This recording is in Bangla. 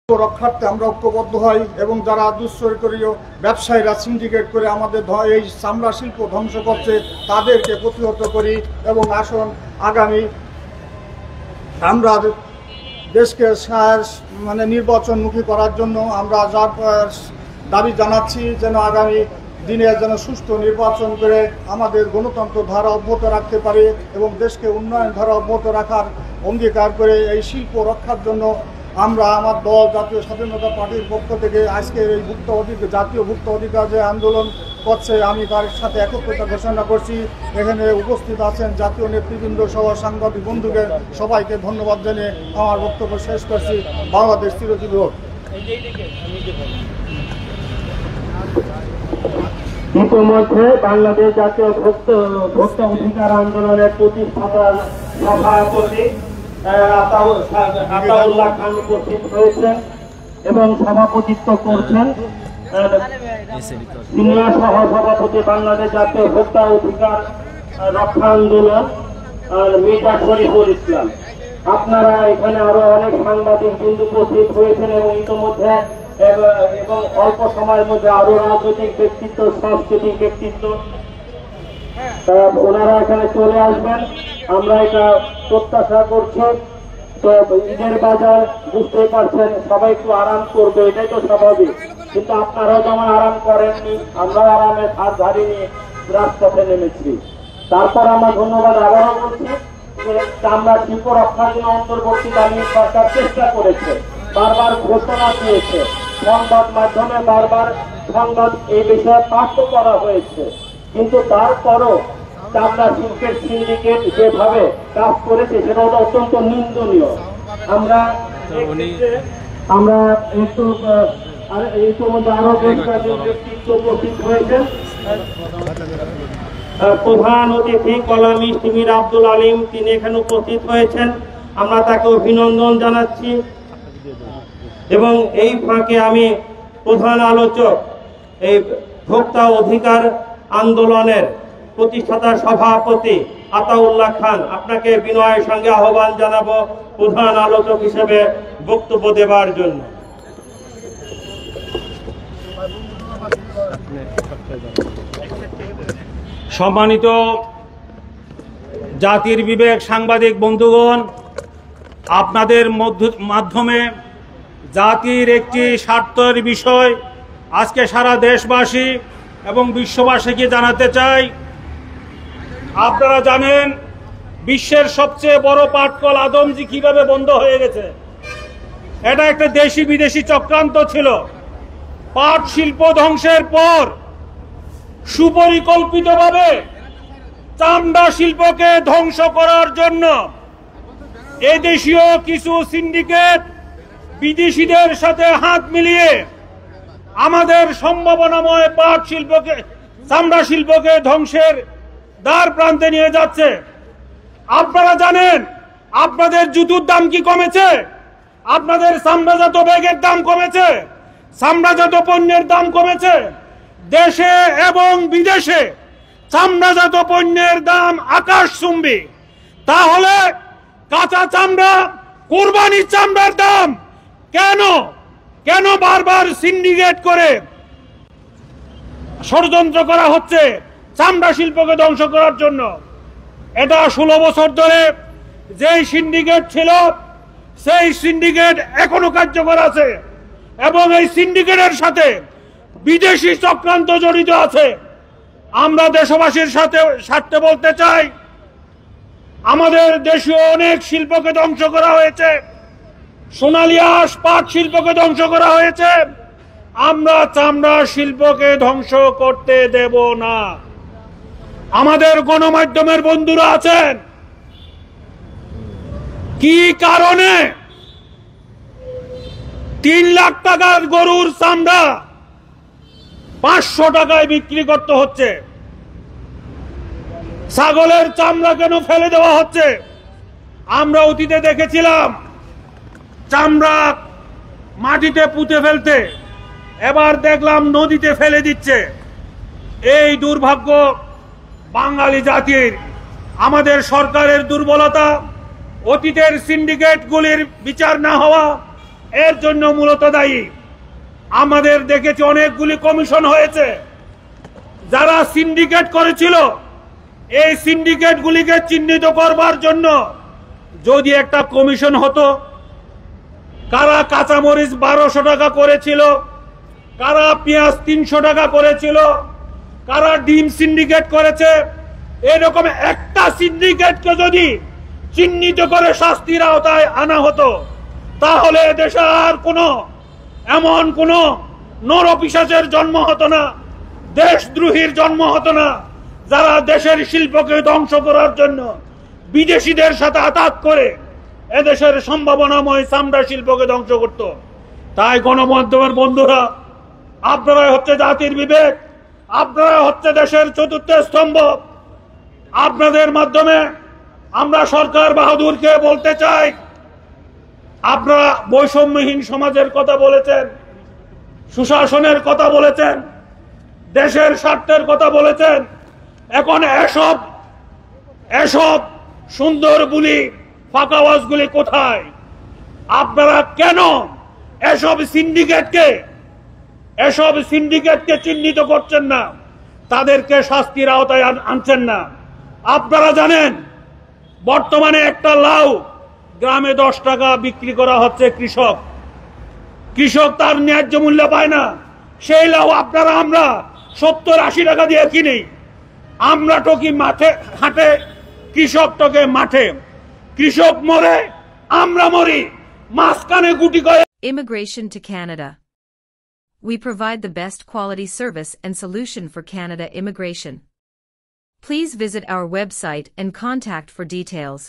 রক্ষার্থে আমরা ঐক্যবদ্ধ হই এবং যারা দুষ্কর্মীয় ব্যবসায়ীরা সিন্ডিকেট করে আমাদের এই চামড়া শিল্প ধ্বংস করছে তাদেরকে প্রতিহত করি এবং আসুন আগামী আমরা দেশকে নির্বাচনমুখী করার জন্য আমরা যার দাবি জানাচ্ছি যেন আগামী দিনে যেন সুষ্ঠু নির্বাচন করে আমাদের গণতন্ত্র ধারা অব্যাহত রাখতে পারে এবং দেশকে উন্নয়ন ধারা অব্যাহত রাখার অঙ্গীকার করে এই শিল্প রক্ষার জন্য আমরা আমার দল জাতীয় স্বাধীনতা পার্টির পক্ষ থেকে আজকের এই জাতীয় ভুক্ত অধিকার যে আন্দোলন করছে আমি তার সাথে একত্রতা ঘোষণা করছি। এখানে উপস্থিত আছেন জাতীয় নেতৃবৃন্দ সহ সাংবাদিক বন্ধুকে সবাইকে ধন্যবাদ জানিয়ে আমার বক্তব্য শেষ করছি। বাংলাদেশ চিরজীবী হোক। ইতিমধ্যে বাংলাদেশ জাতীয় ভোক্তা অধিকার আন্দোলনের প্রতিষ্ঠাতা সভাপতি আতাউল্লাহ খান উপস্থিত হয়েছেন এবং সভাপতিত্ব করছেন সিনিয়র সহসভাপতি বাংলাদেশ জাতীয় ভোক্তা অধিকার রক্ষা আন্দোলন মির্জা শরীফুল ইসলাম। আপনারা এখানে আরো অনেক সাংবাদিক বিন্দু উপস্থিত হয়েছেন এবং ইতিমধ্যে এবং অল্প সময়ের মধ্যে আরো রাজনৈতিক ব্যক্তিত্ব সাংস্কৃতিক ব্যক্তিত্ব ওনারা এখানে চলে আসবেন। আমরা এটা প্রত্যাশা করছি। তো ঈদের বাজার বুঝতেই পারছেন সবাই একটু আরাম করবে, এটাই তো স্বাভাবিক, কিন্তু আপনারাও যেমন আরাম করেননি আমরাও আরামে হাত ধারি নিয়ে রাজপথে নেমেছি। তারপর আমরা ধন্যবাদ আবারও বলছি যে চামড়া শিল্প রক্ষার জন্য অন্তর্বর্তীকালীন সরকার চেষ্টা করেছে, বারবার ঘোষণা দিয়েছে, সংবাদ মাধ্যমে বারবার সংবাদ এই বিষয়ে পাঠ্য করা হয়েছে, কিন্তু তারপরও চামড়া শিল্পের সিন্ডিকেট যেভাবে কাজ করেছে সেটা অত্যন্ত নিন্দনীয়। আমরা একটু ইতিমধ্যে আরো ব্যক্তিত্ব উপস্থিত হয়েছেন। প্রধান অতিথি কলামিস্ট মীর আব্দুল আলিম তিনি এখানে উপস্থিত হয়েছেন, আমরা তাকে অভিনন্দন জানাচ্ছি। এবং এই ফাঁকে আমি প্রধান আলোচক এই ভোক্তা অধিকার আন্দোলনের প্রতিষ্ঠাতা সভাপতি আতাউল্লাহ খান আপনাকে বিনয়ের সঙ্গে আহ্বান জানাবো প্রধান আলোচক হিসেবে বক্তব্য দেবার জন্য। সম্মানিত জাতির বিবেক সাংবাদিক বন্ধুগণ, আপনাদের মাধ্যমে জাতির একটি স্বার্থের বিষয় আজকে সারা দেশবাসী এবং বিশ্ববাসীকে জানাতে চাই। আপনারা জানেন বিশ্বের সবচেয়ে বড় পাটকল আদমজি কিভাবে বন্ধ হয়ে গেছে। এটা একটা দেশি বিদেশি চক্রান্ত ছিল। পাট শিল্প ধ্বংসের পর সুপরিকল্পিতভাবে চামড়া শিল্পকে ধ্বংস করার জন্য এদেশীয় কিছু সিন্ডিকেট বিদেশিদের সাথে হাত মিলিয়ে আমাদের সম্ভাবনাময় পাট শিল্পকে চামড়া শিল্পকে ধ্বংসের দ্বার প্রান্তে নিয়ে যাচ্ছে। আপনারা জানেন আপনাদের জুতোর দাম কি কমেছে? আপনাদের চামড়াজাত ব্যাগের দাম কমেছে, চামড়াজাত পণ্যের দাম কমেছে। দেশে এবং বিদেশে চামড়াজাত পণ্যের দাম আকাশচুম্বী। তাহলে কাঁচা চামড়া, কোরবানির চামড়ার দাম কেন বারবার সিন্ডিকেট করে ষড়যন্ত্র করা হচ্ছে চামড়া শিল্পকে ধ্বংস করার জন্য? এটা 16 বছর ধরে যেই সিন্ডিকেট ছিল সেই সিন্ডিকেট এখনো কার্যকর আছে এবং এই সিন্ডিকেটের সাথে বিদেশি চক্রান্ত জড়িত আছে। আমরা দেশবাসীর স্বার্থে বলতে চাই, আমাদের দেশীয় অনেক শিল্পকে ধ্বংস করা হয়েছে, সোনালী আঁশ পাট শিল্পকে ধ্বংস করা হয়েছে। আমরা চামড়া শিল্পকে ধ্বংস করতে দেব না। আমাদের গণমাধ্যমের বন্ধুরা আছেন, কি কারণে 3 লাখ টাকার গরুর চামড়া 500 টাকায় বিক্রি করতে হচ্ছে? ছাগলের চামড়া কেন ফেলে দেওয়া হচ্ছে? আমরা অতীতে দেখেছিলাম চামড়া মাটিতে পুঁতে ফেলতে, এবার দেখলাম নদীতে ফেলে দিচ্ছে। এই দুর্ভাগ্য বাঙালি জাতির, আমাদের সরকারের দুর্বলতা, অতীতের সিন্ডিকেটগুলির বিচার না হওয়া, এর জন্য মূলত দায়ী। আমাদের দেখেছি অনেকগুলি কমিশন হয়েছে, যারা সিন্ডিকেট করেছিল এই সিন্ডিকেট গুলিকে চিহ্নিত করবার জন্য যদি একটা কমিশন হতো, কারা কাঁচামরিচ 1200 টাকা করেছিল, কারা পেঁয়াজ 300 টাকা করেছিল, কারা ডিম সিন্ডিকেট করেছে, এরকম একটা সিন্ডিকেটকে যদি চিহ্নিত করে শাস্তির আওতায় আনা হতো, তাহলে দেশে আর এমন কোন নরপিশাচের জন্ম হতো না, দেশদ্রোহীর জন্ম হতো না, যারা দেশের শিল্পকে ধ্বংস করার জন্য বিদেশিদের সাথে আতাত করে এদেশের সম্ভাবনাময় চামড়া শিল্পকে ধ্বংস করত। তাই গণমাধ্যমের বন্ধুরা, আপনারাই হচ্ছে জাতির বিবেক, আপনারা হচ্ছে দেশের চতুর্থ স্তম্ভ। আপনাদের মাধ্যমে আমরা সরকার বাহাদুরকে বলতে চাই, আপনারা বৈষম্যহীন সমাজের কথা বলেছেন, সুশাসনের কথা বলেছেন, দেশের স্বার্থের কথা বলেছেন, এখন এসব সুন্দর বুলি ফাঁকা আওয়াজগুলি কোথায়? আপনারা কেন এসব সিন্ডিকেটকে চিহ্নিত করছেন না, তাদেরকে শাস্তির আওতায় আনছেন না? আপনারা জানেন বর্তমানে একটা লাউ গ্রামে 10 টাকা বিক্রি করা হচ্ছে। কৃষক তার ন্যায্য মূল্য পায় না। সেই লাউ আমরা 70-80 টাকা দিয়ে কিনি। আমরা টকি মাঠে হাটে, কৃষক টকে মাঠে। কৃষক মরে, আমরা মরি, মাঝখানে গুটি করে। Immigration to Canada. We provide the best quality service and solution for Canada immigration. Please visit our website and contact for details.